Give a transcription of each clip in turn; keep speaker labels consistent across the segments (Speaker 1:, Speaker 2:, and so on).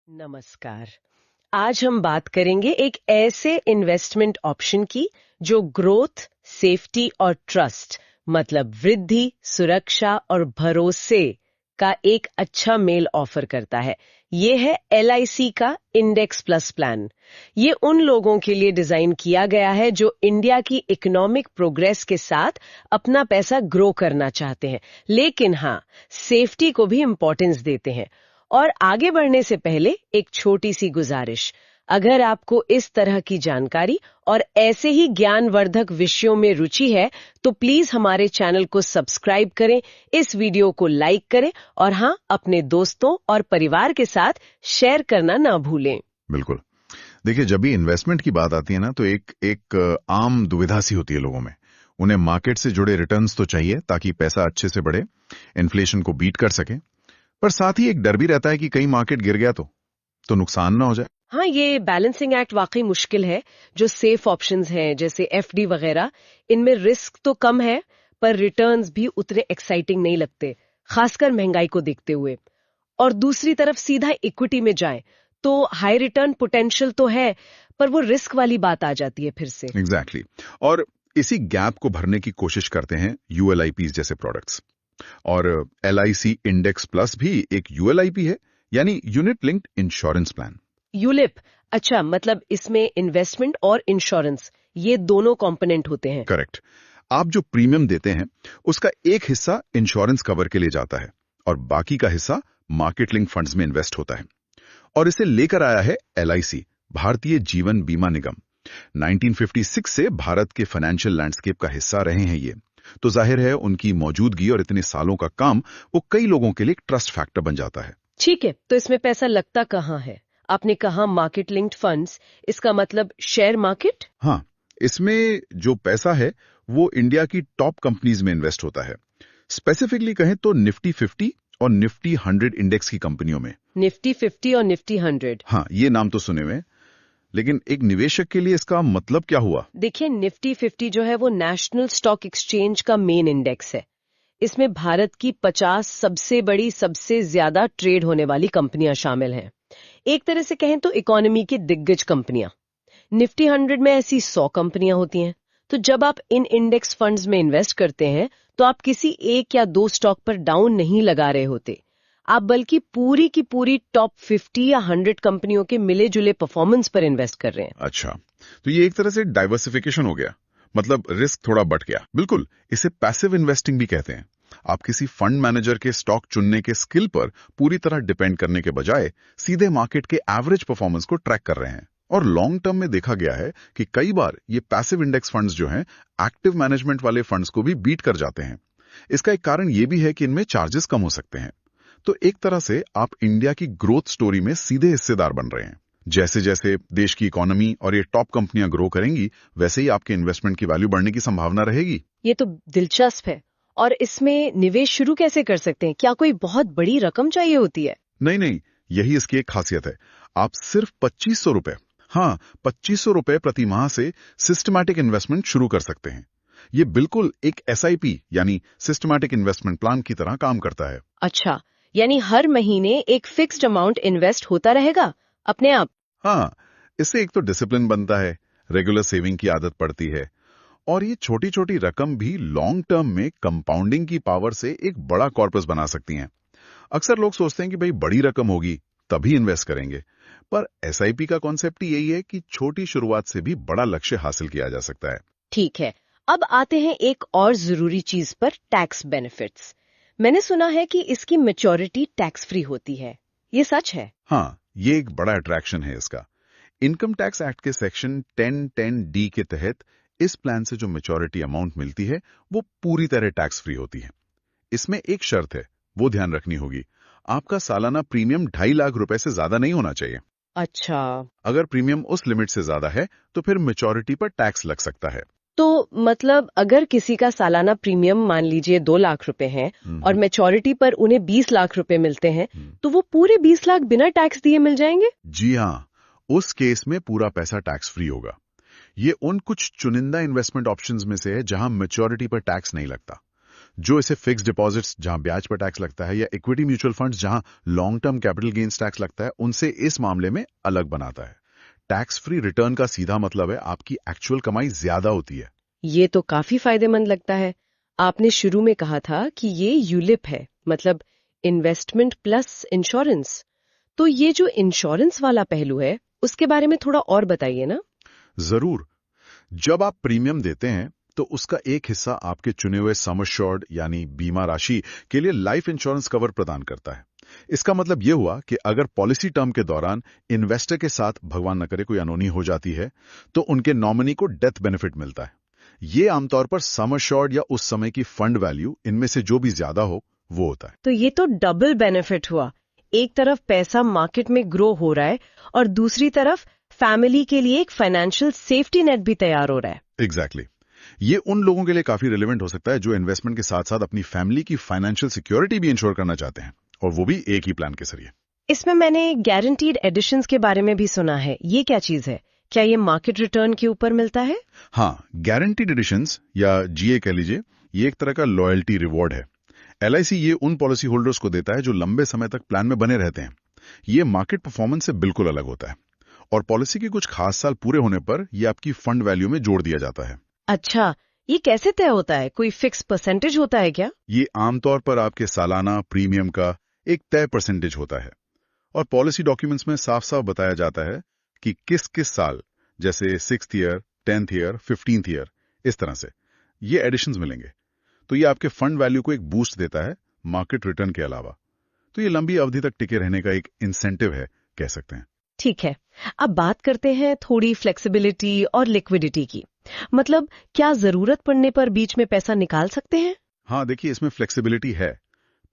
Speaker 1: नमस्कार। आज हम बात करेंगे एक ऐसे इन्वेस्टमेंट ऑप्शन की जो ग्रोथ, सेफ्टी और ट्रस्ट मतलब वृद्धि, सुरक्षा और भरोसे का एक अच्छा मेल ऑफर करता है। ये है LIC का इंडेक्स प्लस प्लान। ये उन लोगों के लिए डिजाइन किया गया है जो इंडिया की इकोनॉमिक प्रोग्रेस के साथ अपना पैसा ग्रो करना चाहते हैं, लेकिन हाँ, सेफ्टी को भी इंपॉर्टेंस देते हैं। और आगे बढ़ने से पहले एक छोटी सी गुजारिश, अगर आपको इस तरह की जानकारी और ऐसे ही ज्ञानवर्धक विषयों में रुचि है तो प्लीज हमारे चैनल को सब्सक्राइब करें, इस वीडियो को लाइक करें और हाँ, अपने दोस्तों और परिवार के साथ शेयर करना ना भूलें।
Speaker 2: बिल्कुल। देखिए, जब भी इन्वेस्टमेंट की बात आती है ना, तो एक आम दुविधा सी होती है लोगों में। उन्हें मार्केट से जुड़े रिटर्न्स तो चाहिए ताकि पैसा अच्छे से बढ़े, इन्फ्लेशन को बीट कर सके, पर साथ ही एक डर भी रहता है कि कहीं मार्केट गिर गया तो नुकसान ना हो जाए।
Speaker 1: हाँ, ये बैलेंसिंग एक्ट वाकई मुश्किल है। जो सेफ ऑप्शंस हैं जैसे FD वगैरह, इनमें रिस्क तो कम है पर रिटर्न्स भी उतने एक्साइटिंग नहीं लगते, खासकर महंगाई को देखते हुए। और दूसरी तरफ सीधा इक्विटी में जाए तो हाई रिटर्न पोटेंशियल तो है, पर वो रिस्क वाली बात आ जाती है फिर से।
Speaker 2: एग्जैक्टली। और इसी गैप को भरने की कोशिश करते हैं ULIPs जैसे प्रोडक्ट्स। और LIC इंडेक्स प्लस भी एक ULIP है, यानी unit linked insurance plan.
Speaker 1: ULIP, अच्छा, मतलब इसमें इन्वेस्टमेंट और इंश्योरेंस ये दोनों कंपोनेंट होते हैं।
Speaker 2: करेक्ट। आप जो प्रीमियम देते हैं उसका एक हिस्सा इंश्योरेंस कवर के लिए जाता है और बाकी का हिस्सा मार्केट लिंक फंड्स में इन्वेस्ट होता है। और इसे लेकर आया है LIC, भारतीय जीवन बीमा निगम। 1956 से भारत के फाइनेंशियल लैंडस्केप का हिस्सा रहे हैं ये, तो जाहिर है उनकी मौजूदगी और इतने सालों का काम वो कई लोगों के लिए एक ट्रस्ट फैक्टर बन जाता है।
Speaker 1: ठीक है, तो इसमें पैसा लगता कहाँ है? आपने कहा मार्केट लिंक्ड फंड्स, इसका मतलब शेयर मार्केट?
Speaker 2: हाँ, इसमें जो पैसा है वो इंडिया की टॉप कंपनीज में इन्वेस्ट होता है। स्पेसिफिकली कहें तो निफ्टी 50 और निफ्टी 100 इंडेक्स की कंपनियों में।
Speaker 1: निफ्टी 50 और निफ्टी 100?
Speaker 2: हाँ, ये नाम तो सुने हुए हैं, लेकिन एक निवेशक के लिए इसका मतलब क्या हुआ?
Speaker 1: देखिए, निफ्टी 50 जो है वो नेशनल स्टॉक एक्सचेंज का मेन इंडेक्स है। इसमें भारत की 50 सबसे बड़ी, सबसे ज्यादा ट्रेड होने वाली कंपनियां शामिल हैं। एक तरह से कहें तो इकोनॉमी की दिग्गज कंपनियां। निफ्टी 100 में ऐसी 100 कंपनियां होती हैं। तो जब आप इन इंडेक्स फंड्स में इन्वेस्ट करते हैं तो आप किसी एक या दो स्टॉक पर डाउन नहीं लगा रहे होते, आप बल्कि पूरी की पूरी टॉप 50 या 100 कंपनियों के मिले जुले परफॉर्मेंस पर इन्वेस्ट कर रहे हैं।
Speaker 2: अच्छा, तो ये एक तरह से डाइवर्सिफिकेशन हो गया, मतलब रिस्क थोड़ा बढ़ गया। बिल्कुल, इसे पैसिव इन्वेस्टिंग भी कहते हैं। आप किसी फंड मैनेजर के स्टॉक चुनने के स्किल पर पूरी तरह डिपेंड करने के बजाय सीधे मार्केट के एवरेज परफॉर्मेंस को ट्रैक कर रहे हैं। और लॉन्ग टर्म में देखा गया है कि कई बार ये पैसिव इंडेक्स फंड्स जो हैं, एक्टिव मैनेजमेंट वाले फंड्स को भी बीट कर जाते हैं। इसका एक कारण ये भी है कि इनमें चार्जेस कम हो सकते हैं। तो एक तरह से आप इंडिया की ग्रोथ स्टोरी में सीधे हिस्सेदार बन रहे हैं। जैसे जैसे देश की इकोनॉमी और ये टॉप कंपनियां ग्रो करेंगी, वैसे ही आपके इन्वेस्टमेंट की वैल्यू बढ़ने की संभावना रहेगी।
Speaker 1: ये तो दिलचस्प है। और इसमें निवेश शुरू कैसे कर सकते हैं? क्या कोई बहुत बड़ी रकम चाहिए होती है?
Speaker 2: नहीं नहीं, यही इसकी एक खासियत है। आप सिर्फ 2500 रुपए, हाँ 2500 रुपए प्रति माह से सिस्टमैटिक इन्वेस्टमेंट शुरू कर सकते हैं। ये बिल्कुल एक SIP यानी सिस्टमैटिक इन्वेस्टमेंट प्लान की तरह काम करता है।
Speaker 1: अच्छा, यानी हर महीने एक फिक्स्ड अमाउंट इन्वेस्ट होता रहेगा अपने आप?
Speaker 2: हाँ, इससे एक तो डिसिप्लिन बनता है, रेगुलर सेविंग की आदत पड़ती है, और ये छोटी छोटी रकम भी लॉन्ग टर्म में कंपाउंडिंग की पावर से एक बड़ा कॉर्पस बना सकती हैं। अक्सर लोग सोचते हैं कि भाई बड़ी रकम होगी तभी इन्वेस्ट करेंगे, पर SIP का कॉन्सेप्ट ही यही है कि छोटी शुरुआत से भी बड़ा लक्ष्य हासिल किया जा सकता है।
Speaker 1: ठीक है, अब आते हैं एक और जरूरी चीज पर, टैक्स बेनिफिट्स। मैंने सुना है कि इसकी मैच्योरिटी टैक्स फ्री होती है, ये सच है?
Speaker 2: हाँ, ये एक बड़ा अट्रैक्शन है इसका। इनकम टैक्स एक्ट के सेक्शन 1010D के तहत इस प्लान से जो मैच्योरिटी अमाउंट मिलती है वो पूरी तरह टैक्स फ्री होती है। इसमें एक शर्त है, वो ध्यान रखनी होगी, आपका सालाना प्रीमियम 2.5 लाख रुपए से ज्यादा नहीं होना चाहिए।
Speaker 1: अच्छा,
Speaker 2: अगर प्रीमियम उस लिमिट से ज्यादा है तो फिर मैच्योरिटी पर टैक्स लग सकता है।
Speaker 1: तो मतलब अगर किसी का सालाना प्रीमियम मान लीजिए 2 लाख रुपए है और मैच्योरिटी पर उन्हें 20 लाख रुपए मिलते हैं, तो वो पूरे 20 लाख बिना टैक्स दिए मिल जाएंगे?
Speaker 2: जी हाँ, उस केस में पूरा पैसा टैक्स फ्री होगा। ये उन कुछ चुनिंदा इन्वेस्टमेंट ऑप्शंस में से है जहां मैच्योरिटी पर टैक्स नहीं लगता। जो इसे फिक्स डिपॉजिट्स जहां ब्याज पर टैक्स लगता है या इक्विटी म्यूचुअल फंड्स जहां long term capital gains tax लगता है, उनसे इस मामले में अलग बनाता है। टैक्स फ्री रिटर्न का सीधा मतलब है आपकी एक्चुअल कमाई ज्यादा होती है।
Speaker 1: ये तो काफी फायदेमंद लगता है। आपने शुरू में कहा था कि ये यूलिप है, मतलब इन्वेस्टमेंट प्लस इंश्योरेंस। तो ये जो इंश्योरेंस वाला पहलू है, उसके बारे में थोड़ा और बताइए ना।
Speaker 2: जरूर। जब आप प्रीमियम देते हैं तो उसका एक हिस्सा आपके चुने हुए सम एश्योर्ड यानी बीमा राशि के लिए लाइफ इंश्योरेंस कवर प्रदान करता है। इसका मतलब यह हुआ कि अगर पॉलिसी टर्म के दौरान इन्वेस्टर के साथ भगवान न करे कोई अनहोनी हो जाती है तो उनके नॉमिनी को डेथ बेनिफिट मिलता है। ये आमतौर पर सम एश्योर्ड या उस समय की फंड वैल्यू इनमें से जो भी ज्यादा हो वो होता है।
Speaker 1: तो ये तो डबल बेनिफिट हुआ। एक तरफ पैसा मार्केट में ग्रो हो रहा है और दूसरी तरफ फैमिली के लिए एक फाइनेंशियल सेफ्टी नेट भी तैयार हो रहा है।
Speaker 2: एग्जैक्टली। ये उन लोगों के लिए काफी रिलेवेंट हो सकता है जो इन्वेस्टमेंट के साथ साथ अपनी फैमिली की फाइनेंशियल सिक्योरिटी भी इंश्योर करना चाहते हैं, और वो भी एक ही प्लान के जरिए।
Speaker 1: इसमें मैंने गारंटीड एडिशंस के बारे में भी सुना है। ये क्या चीज है? क्या ये मार्केट रिटर्न के ऊपर मिलता है?
Speaker 2: हाँ, गारंटीड एडिशंस या जीए कह लीजिए, ये एक तरह का लॉयल्टी रिवॉर्ड है। एलआईसी ये उन पॉलिसी होल्डर्स को देता है जो लंबे समय तक प्लान में बने रहते हैं। ये मार्केट परफॉर्मेंस से बिल्कुल अलग होता है और पॉलिसी के कुछ खास साल पूरे होने पर ये आपकी फंड वैल्यू में जोड़ दिया जाता है।
Speaker 1: अच्छा, ये कैसे तय होता है? कोई फिक्स परसेंटेज होता है क्या?
Speaker 2: ये आमतौर पर आपके सालाना प्रीमियम का एक तय परसेंटेज होता है और पॉलिसी डॉक्यूमेंट्स में साफ साफ बताया जाता है कि किस किस साल, जैसे 6th year, 10th year, 15th year, इस तरह से ये एडिशंस मिलेंगे। तो ये आपके फंड वैल्यू को एक बूस्ट देता है मार्केट रिटर्न के अलावा। तो ये लंबी अवधि तक टिके रहने का एक इंसेंटिव है, कह सकते हैं।
Speaker 1: ठीक है, अब बात करते हैं थोड़ी फ्लेक्सिबिलिटी और लिक्विडिटी की। मतलब क्या जरूरत पड़ने पर बीच में पैसा निकाल सकते हैं?
Speaker 2: हाँ, देखिए, इसमें फ्लेक्सिबिलिटी है।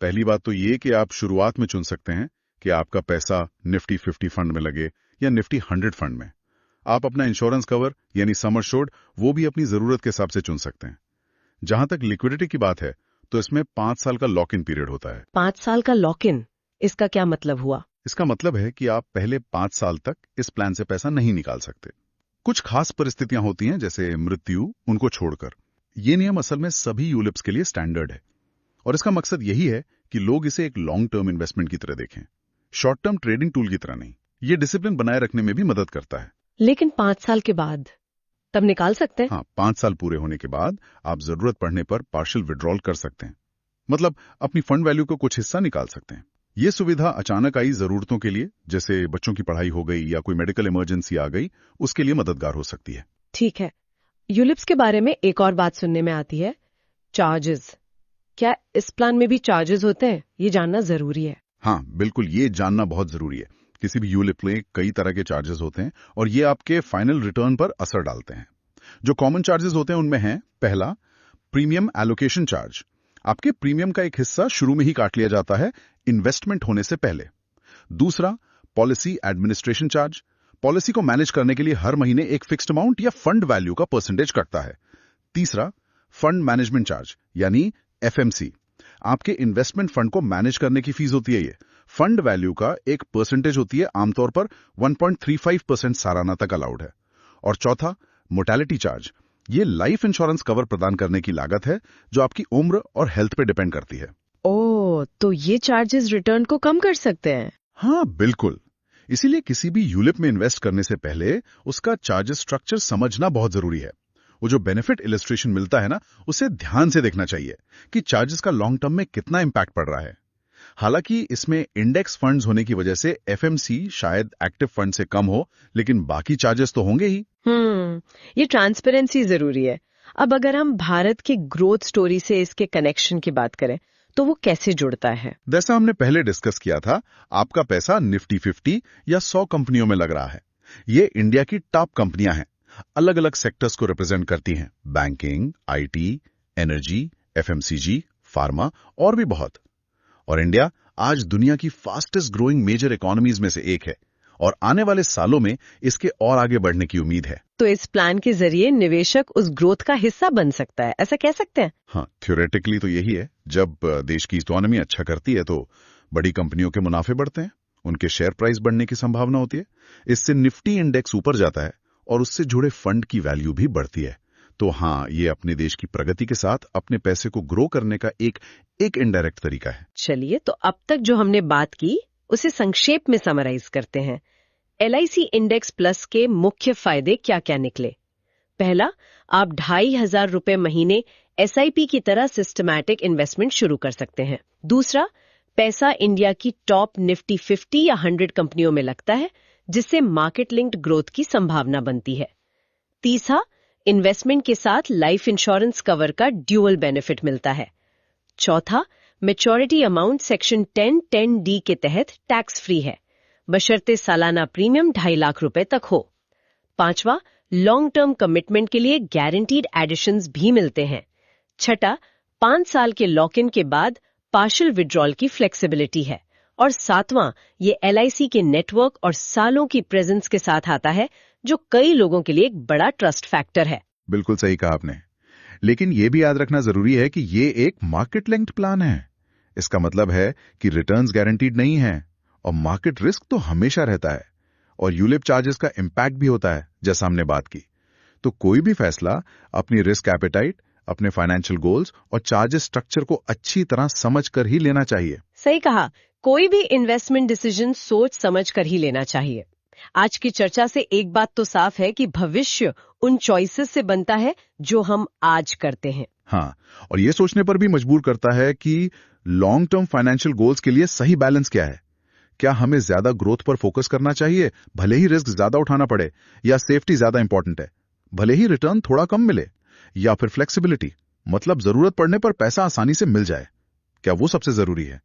Speaker 2: पहली बात तो ये कि आप शुरुआत में चुन सकते हैं कि आपका पैसा निफ्टी 50 फंड में लगे या निफ्टी 100 फंड में। आप अपना इंश्योरेंस कवर यानी सम एश्योर्ड वो भी अपनी जरूरत के हिसाब से चुन सकते हैं। जहां तक लिक्विडिटी की बात है तो इसमें 5 साल का लॉक इन पीरियड होता है।
Speaker 1: 5 साल का लॉक इन, इसका क्या मतलब हुआ?
Speaker 2: इसका मतलब है कि आप पहले 5 साल तक इस प्लान से पैसा नहीं निकाल सकते। कुछ खास परिस्थितियां होती हैं जैसे मृत्यु, उनको छोड़कर। ये नियम असल में सभी यूलिप्स के लिए स्टैंडर्ड है और इसका मकसद यही है कि लोग इसे एक लॉन्ग टर्म इन्वेस्टमेंट की तरह देखें, शॉर्ट टर्म ट्रेडिंग टूल की तरह नहीं। ये डिसिप्लिन बनाए रखने में भी मदद करता है।
Speaker 1: लेकिन 5 साल के बाद तब निकाल सकते हैं?
Speaker 2: हाँ, 5 साल पूरे होने के बाद आप जरूरत पड़ने पर पार्शियल विड्रॉल कर सकते हैं, मतलब अपनी फंड वैल्यू को कुछ हिस्सा निकाल सकते हैं। ये सुविधा अचानक आई जरूरतों के लिए, जैसे बच्चों की पढ़ाई हो गई या कोई मेडिकल इमरजेंसी आ गई, उसके लिए मददगार हो सकती है।
Speaker 1: ठीक है। यूलिप्स के बारे में एक और बात सुनने में आती है, चार्जेस। क्या इस प्लान में भी चार्जेस होते हैं? ये जानना जरूरी है।
Speaker 2: हाँ, बिल्कुल, ये जानना बहुत जरूरी है। किसी भी यूलिप में कई तरह के चार्जेस होते हैं और ये आपके फाइनल रिटर्न पर असर डालते हैं। जो कॉमन चार्जेस होते हैं उनमें हैं, पहला, प्रीमियम एलोकेशन चार्ज। आपके प्रीमियम का एक हिस्सा शुरू में ही काट लिया जाता है इन्वेस्टमेंट होने से पहले। दूसरा, पॉलिसी एडमिनिस्ट्रेशन चार्ज। पॉलिसी को मैनेज करने के लिए हर महीने एक फिक्स्ड अमाउंट या फंड वैल्यू का परसेंटेज कटता है। तीसरा, फंड मैनेजमेंट चार्ज यानी एफएमसी। आपके इन्वेस्टमेंट फंड को मैनेज करने की फीस होती है। ये फंड वैल्यू का एक परसेंटेज होती है, आमतौर पर 1.35% सालाना तक अलाउड है। और चौथा, मोर्टेलिटी चार्ज। ये लाइफ इंश्योरेंस कवर प्रदान करने की लागत है जो आपकी उम्र और हेल्थ पे डिपेंड करती है।
Speaker 1: ओह, तो ये चार्जेस रिटर्न को कम कर सकते हैं?
Speaker 2: हाँ, बिल्कुल। इसीलिए किसी भी यूलिप में इन्वेस्ट करने से पहले उसका चार्जेस स्ट्रक्चर समझना बहुत जरूरी है। वो जो बेनिफिट इलस्ट्रेशन मिलता है ना, उसे ध्यान से देखना चाहिए कि चार्जेस का लॉन्ग टर्म में कितना इंपैक्ट पड़ रहा है। हालांकि इसमें इंडेक्स फंड्स होने की वजह से एफएमसी शायद एक्टिव फंड से कम हो, लेकिन बाकी चार्जेस तो होंगे ही।
Speaker 1: ये ट्रांसपेरेंसी जरूरी है। अब अगर हम भारत की ग्रोथ स्टोरी से इसके कनेक्शन की बात करें तो वो कैसे जुड़ता है?
Speaker 2: जैसा हमने पहले डिस्कस किया था, आपका पैसा निफ्टी 50 या 100 कंपनियों में लग रहा है। ये इंडिया की टॉप कंपनियां हैं, अलग अलग सेक्टर्स को रिप्रेजेंट करती हैं, banking, IT, energy, FMCG, pharma और भी बहुत। और इंडिया आज दुनिया की फास्टेस्ट ग्रोइंग मेजर इकोनॉमीज में से एक है और आने वाले सालों में इसके और आगे बढ़ने की उम्मीद है।
Speaker 1: तो इस प्लान के जरिए निवेशक उस ग्रोथ का हिस्सा बन सकता है, ऐसा कह सकते हैं?
Speaker 2: हाँ, थ्योरेटिकली तो यही है। जब देश की इकोनॉमी अच्छा करती है तो बड़ी कंपनियों के मुनाफे बढ़ते हैं, उनके शेयर प्राइस बढ़ने की संभावना होती है। इससे निफ्टी इंडेक्स ऊपर जाता है और उससे जुड़े फंड की वैल्यू भी बढ़ती है। तो हाँ, ये अपने देश की प्रगति के साथ अपने पैसे को ग्रो करने का एक इनडायरेक्ट तरीका है।
Speaker 1: चलिए, तो अब तक जो हमने बात की उसे संक्षेप में समराइज करते हैं। LIC इंडेक्स प्लस के मुख्य फायदे क्या क्या निकले? पहला, आप 2,500 रुपए महीने SIP की तरह सिस्टमैटिक इन्वेस्टमेंट शुरू कर सकते हैं। दूसरा, पैसा इंडिया की टॉप निफ्टी 50 या 100 कंपनियों में लगता है, जिससे मार्केट लिंक्ड ग्रोथ की संभावना बनती है। तीसरा, इन्वेस्टमेंट के साथ लाइफ इंश्योरेंस कवर का ड्यूअल बेनिफिट मिलता है। चौथा, मैच्योरिटी अमाउंट सेक्शन 10(10)(d) के तहत टैक्स फ्री है, बशर्ते सालाना प्रीमियम 2.5 लाख रुपए तक हो। पांचवा, लॉन्ग टर्म कमिटमेंट के लिए गारंटीड एडिशंस भी मिलते हैं। छठा, 5 साल के लॉक इन के बाद पार्शियल विड्रॉल की फ्लेक्सिबिलिटी है। और सातवां, ये LIC के नेटवर्क और सालों की प्रेजेंस के साथ आता है, जो कई लोगों के लिए एक बड़ा ट्रस्ट फैक्टर है।
Speaker 2: बिल्कुल सही कहा आपने, लेकिन यह भी याद रखना जरूरी है कि ये एक मार्केट लिंक्ड प्लान है। इसका मतलब है कि रिटर्न्स गारंटीड नहीं है और मार्केट रिस्क तो हमेशा रहता है, और यूलिप चार्जेस का इंपैक्ट भी होता है, जैसा हमने बात की। तो कोई भी फैसला अपनी रिस्क एपेटाइट, अपने फाइनेंशियल गोल्स और चार्जेस स्ट्रक्चर को अच्छी तरह समझ कर ही लेना चाहिए।
Speaker 1: सही कहा, कोई भी इन्वेस्टमेंट डिसीजन सोच समझ कर ही लेना चाहिए। आज की चर्चा से एक बात तो साफ है कि भविष्य उन चॉइसेस से बनता है जो हम आज करते हैं।
Speaker 2: हाँ, और ये सोचने पर भी मजबूर करता है कि लॉन्ग टर्म फाइनेंशियल गोल्स के लिए सही बैलेंस क्या है। क्या हमें ज्यादा ग्रोथ पर फोकस करना चाहिए, भले ही रिस्क ज्यादा उठाना पड़े, या सेफ्टी ज्यादा इंपॉर्टेंट है, भले ही रिटर्न थोड़ा कम मिले, या फिर फ्लेक्सिबिलिटी, मतलब जरूरत पड़ने पर पैसा आसानी से मिल जाए, क्या वो सबसे जरूरी है?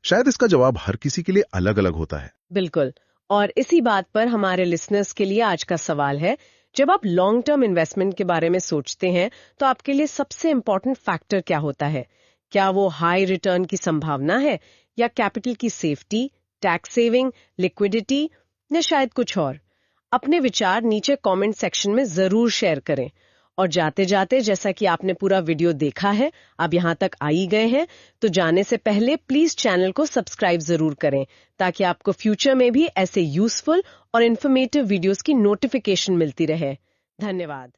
Speaker 2: शायद इसका जवाब हर किसी के लिए अलग अलग होता है।
Speaker 1: बिल्कुल, और इसी बात पर हमारे लिसनर्स के लिए आज का सवाल है, जब आप लॉन्ग टर्म इन्वेस्टमेंट के बारे में सोचते हैं तो आपके लिए सबसे इंपॉर्टेंट फैक्टर क्या होता है? क्या वो हाई रिटर्न की संभावना है, या कैपिटल की सेफ्टी, टैक्स सेविंग, लिक्विडिटी, या शायद कुछ और? अपने विचार नीचे कमेंट सेक्शन में जरूर शेयर करें। और जाते जाते, जैसा कि आपने पूरा वीडियो देखा है, अब यहाँ तक आ ही गए हैं, तो जाने से पहले प्लीज चैनल को सब्सक्राइब जरूर करें, ताकि आपको फ्यूचर में भी ऐसे यूजफुल और इन्फॉर्मेटिव वीडियोस की नोटिफिकेशन मिलती रहे। धन्यवाद।